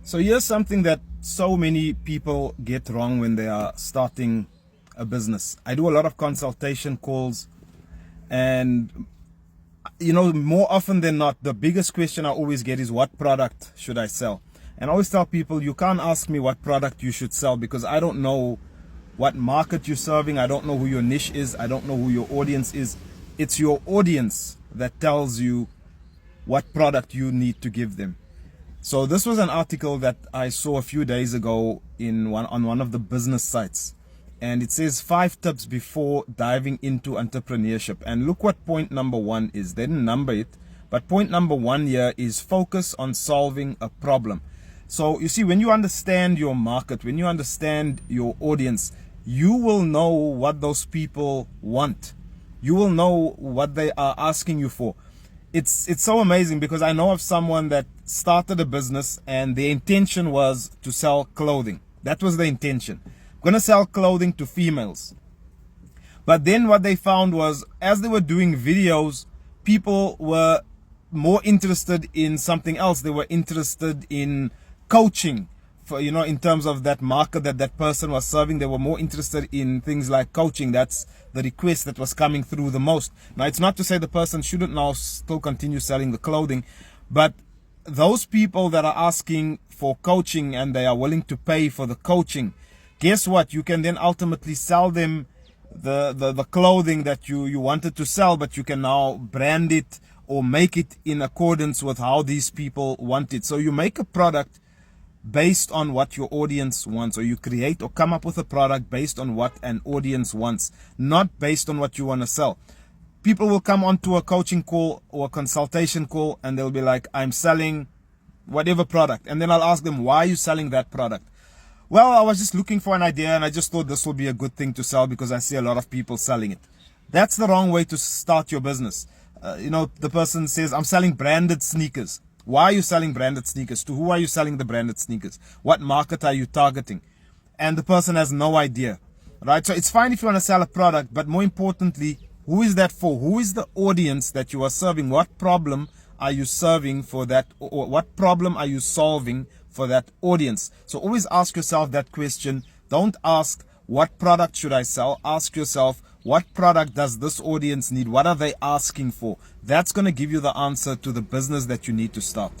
So here's something that so many people get wrong when they are starting a business. I do a lot of consultation calls, and more often than not, the biggest question I always get is, what product should I sell? And I always tell people, you can't ask me what product you should sell because I don't know what market you're serving. I don't know who your niche is. I don't know who your audience is. It's your audience that tells you what product you need to give them. So this was an article that I saw a few days ago on one of the business sites, and it says 5 tips before diving into entrepreneurship. And look what point number 1 is. They didn't number it, but point number 1 here is focus on solving a problem. So you see, when you understand your market, when you understand your audience, you will know what those people want. You will know what they are asking you for. It's so amazing because I know of someone that started a business and the intention was to sell clothing. That was the intention. I'm going to sell clothing to females. But then what they found was, as they were doing videos, people were more interested in something else. They were interested in coaching. In terms of that market that person was serving, they were more interested in things like coaching. That's the request that was coming through the most. Now, it's not to say the person shouldn't now still continue selling the clothing, but those people that are asking for coaching and they are willing to pay for the coaching, guess what? You can then ultimately sell them the clothing that you wanted to sell, but you can now brand it or make it in accordance with how these people want it. So you make a product based on what your audience wants, or you create or come up with a product based on what an audience wants, not based on what you want to sell. People will come onto a coaching call or a consultation call and they'll be like, I'm selling whatever product. And then I'll ask them, why are you selling that product? Well, I was just looking for an idea and I just thought this would be a good thing to sell because I see a lot of people selling it. That's the wrong way to start your business. The person says, I'm selling branded sneakers. Why are you selling branded sneakers? To who are you selling the branded sneakers? What market are you targeting? And the person has no idea, right? So it's fine if you want to sell a product, but more importantly, who is that for? Who is the audience that you are serving? What problem are you serving for that? Or what problem are you solving for that audience? So always ask yourself that question. Don't ask, what product should I sell? Ask yourself, what product does this audience need? What are they asking for? That's going to give you the answer to the business that you need to start.